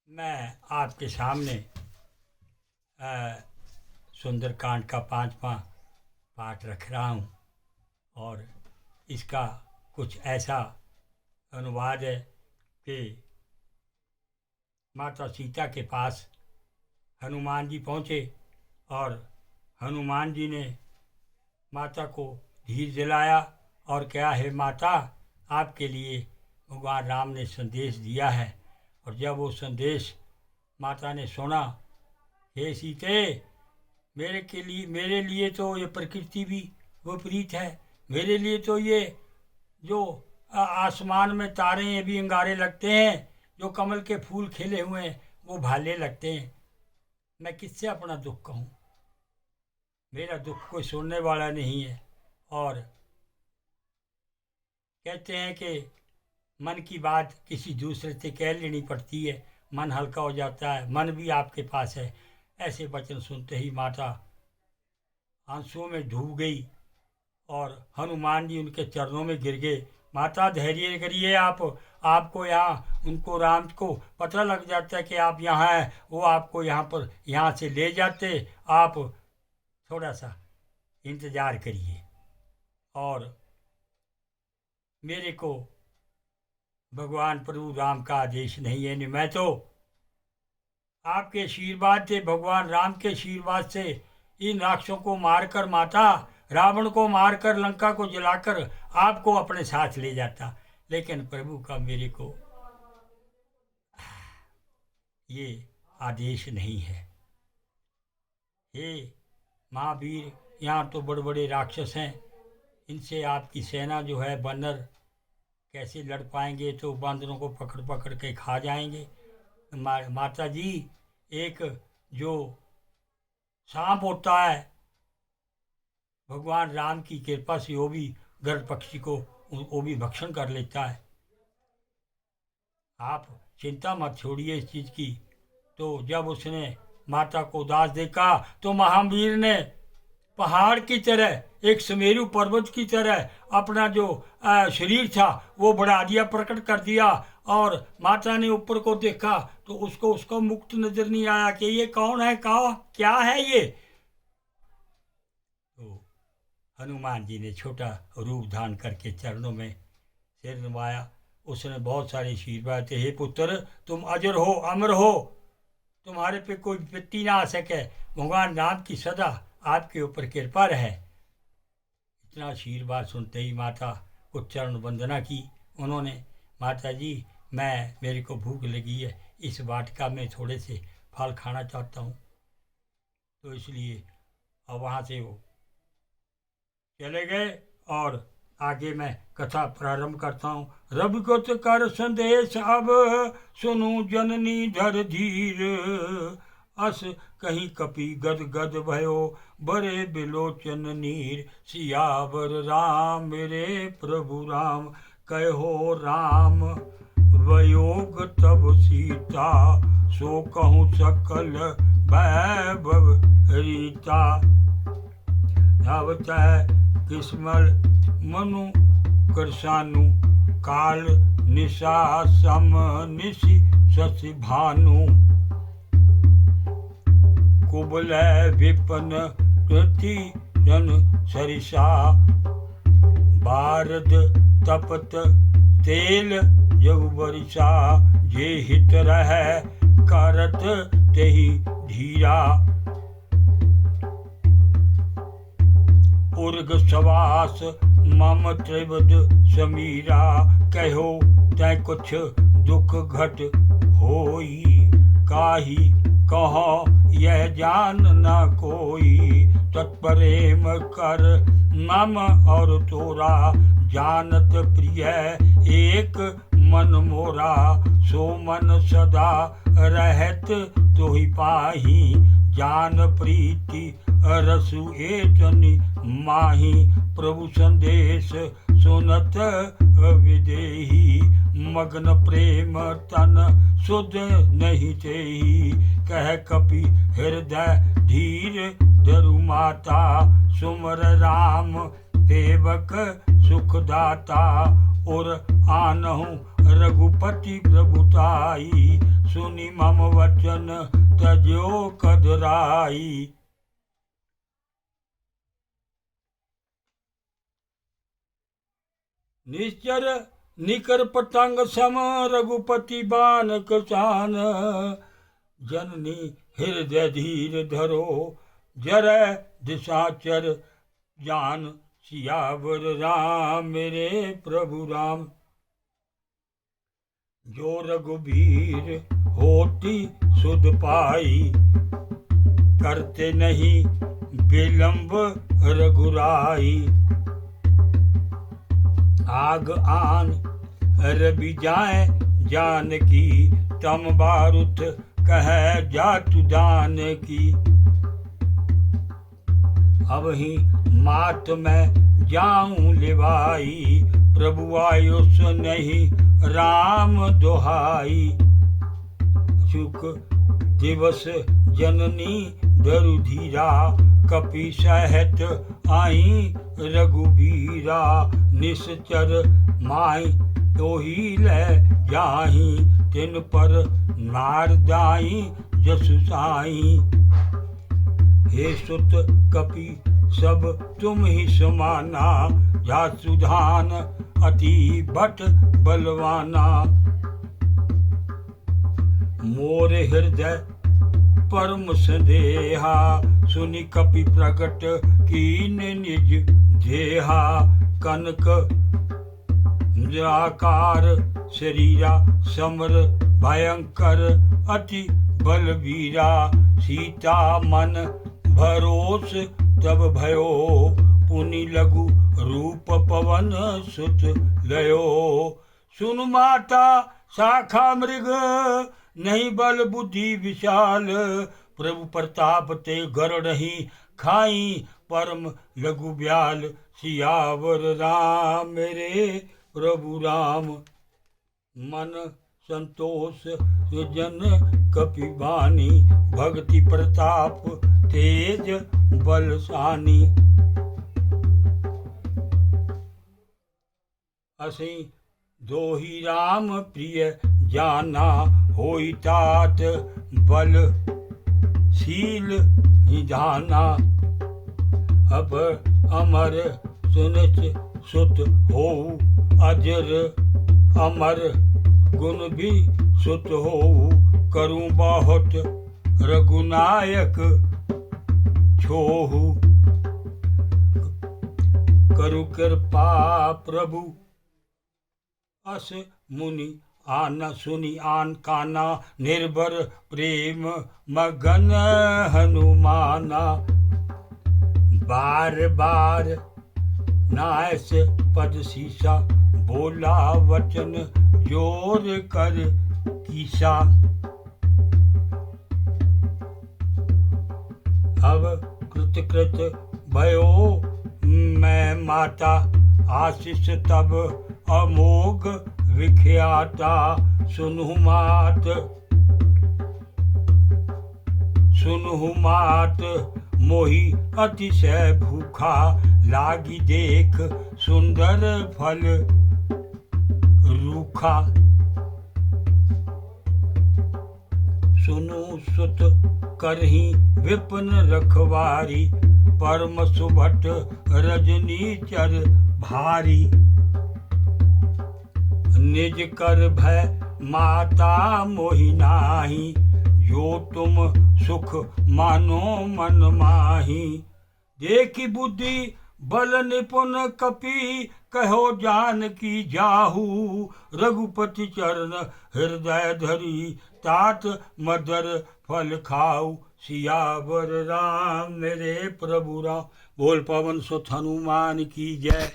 मैं आपके सामने सुंदरकांड का 5वां पाठ रख रहा हूँ और इसका कुछ ऐसा अनुवाद है कि माता सीता के पास हनुमान जी पहुँचे और हनुमान जी ने माता को धीर दिलाया और क्या है माता, आपके लिए भगवान राम ने संदेश दिया है। और जब वो संदेश माता ने सुना, हे सीते, मेरे लिए तो ये प्रकृति भी विपरीत है। मेरे लिए तो ये जो आसमान में तारे ये भी अंगारे लगते हैं, जो कमल के फूल खिले हुए हैं वो भाले लगते हैं। मैं किससे अपना दुख कहूँ? मेरा दुख कोई सुनने वाला नहीं है। और कहते हैं कि मन की बात किसी दूसरे से कह लेनी पड़ती है, मन हल्का हो जाता है। मन भी आपके पास है। ऐसे वचन सुनते ही माता आंसुओं में डूब गई और हनुमान जी उनके चरणों में गिर गए। माता धैर्य करिए, आपको यहाँ उनको राम को पता लग जाता है कि आप यहाँ हैं, वो आपको यहाँ से ले जाते। आप थोड़ा सा इंतज़ार करिए और मेरे को भगवान प्रभु राम का आदेश नहीं है। मैं तो आपके आशीर्वाद से, भगवान राम के आशीर्वाद से इन राक्षसों को मारकर, माता रावण को मारकर, लंका को जलाकर आपको अपने साथ ले जाता। लेकिन प्रभु का मेरे को ये आदेश नहीं है। हे महावीर, यहाँ तो बड़े बड़े राक्षस हैं, इनसे आपकी सेना जो है बंदर कैसे लड़ पाएंगे? तो बंदरों को पकड़ पकड़ के खा जाएंगे। माता जी, एक जो सांप होता है, भगवान राम की कृपा से वो भी गरुड़ पक्षी को वो भी भक्षण कर लेता है। आप चिंता मत छोड़िए इस चीज़ की। तो जब उसने माता को उदास देखा तो महावीर ने पहाड़ की तरह, एक सुमेरु पर्वत की तरह अपना जो शरीर था वो बढ़ा दिया, प्रकट कर दिया। और माता ने ऊपर को देखा तो उसको मुक्त नजर नहीं आया कि ये कौन है, क्या है ये। तो हनुमान जी ने छोटा रूप धारण करके चरणों में सिर नवाया। उसने बहुत सारे आशीर्वाद थे। हे पुत्र, तुम अजर हो, अमर हो, तुम्हारे पे कोई विपत्ति ना आ सके। भगवान राम की सदा आपके ऊपर कृपा रहे। इतना आशीर्वाद सुनते ही माता को चरण वंदना की उन्होंने। माता जी, मेरे को भूख लगी है, इस वाटिका में थोड़े से फल खाना चाहता हूँ। तो इसलिए अब वहाँ से वो चले गए और आगे मैं कथा प्रारंभ करता हूँ। रघुकुत कर संदेश अब सुनु जननी धर धीर, अस कहीं कपि गद गद भयो बरे बिलोचन नीर। सियावर राम मेरे प्रभु राम, कहो राम वयोग तब सीता। सो कहूँ सकल वैभव रीता, धावत किस्मल मनु करसानु। काल निशा सम निशि शशि भानु, कुबल विपन कृति जन सरिसा। बारद तपत तेल जग बरिसा, जे हित रहे करत तेहि धीरा। उर्ग सवास मम त्रिवद समीरा, कहो तै कुछ दुख घट होई। काही कहो यह जान न कोई, तत्प्रेम कर मम और तोरा। जानत प्रिय एक मन मोरा, सो मन सदा रहत तोहि पाही। जान प्रीति रसु एतनि माही, प्रभु संदेश सुनत विदेही। मग्न प्रेम तन सुध नहीं तेही, कह कपि हृदय धीर धरु माता। सुमर राम सेवक सुखदाता, और आनहु रघुपति प्रभुताई। सुनि मम वचन तजो कदराई। निश्चर निकर पतंग सम रघुपति बान कसान। जननी हृदय धीर धरो जरै दिशाचर जान। सियावर राम मेरे प्रभु राम। जो रघुबीर होती सुध पाई। करते नहीं विलंब रघुराई। आग आन रवि जाए जानकी। तम बारुथ कह जातु दान की। अब ही मात मैं जाऊं लिवाई। प्रभु आयुष नहीं राम दोहाई। सुख दिवस जननी दरुधीरा। कपि सहित आई रघुबीरा। निश्चर माई तोहि ले जाहि। तिन पर नारदाई जसु साई। हे सुत कपि सब तुम ही समाना। जासुधान अति बट बलवाना। मोर हृदय परम संदेहा। सुनि कपि प्रगट कीन निज देहा। कनक निराकार शरीरा। समर भयंकर अति बलवीरा। सीता मन भरोस तब भयो। पुनि लघु रूप पवन सुत लयो। सुन माता शाखा मृग नहीं बल बुद्धि विशाल। प्रभु प्रताप ते गरुड़हि खाई परम लघु ब्याल। सियावर राम मेरे प्रभु राम। मन संतोष सृजन कपि बानी। भक्ति प्रताप तेज बलसानी। असि दोहि राम प्रिय जाना। होई तात बल शील निधाना। अब अमर सुनित सुत होऊ। अजर अमर गुण भी सुत होऊ। करूं बहुत रघुनायक छोहू। करु कृपा प्रभु अस मुनि। आना सुनि आन काना। निर्भर प्रेम मगन हनुमाना। बार बार नायस पद सीसा। बोला वचन जोर कर कीसा। अब कृत भयो मैं माता। आशीष तब अमोघ विख्याता। सुनु मात मोहि अतिशय भूखा। लागी देख सुंदर फल रूखा। सुनु सुत करही विपिन रखवारी। परम सुभट रजनीचर भारी। निज कर भय माता मोहि नाही। जो तुम सुख मानो मन माही। देखी बुद्धि बल निपुण कपि। कहो जानकी जाहू। रघुपति चरण हृदय धरी। तात मदर फल खाऊ। सियावर राम मेरे प्रभु राम। बोल पवन सुत हनुमान की जय।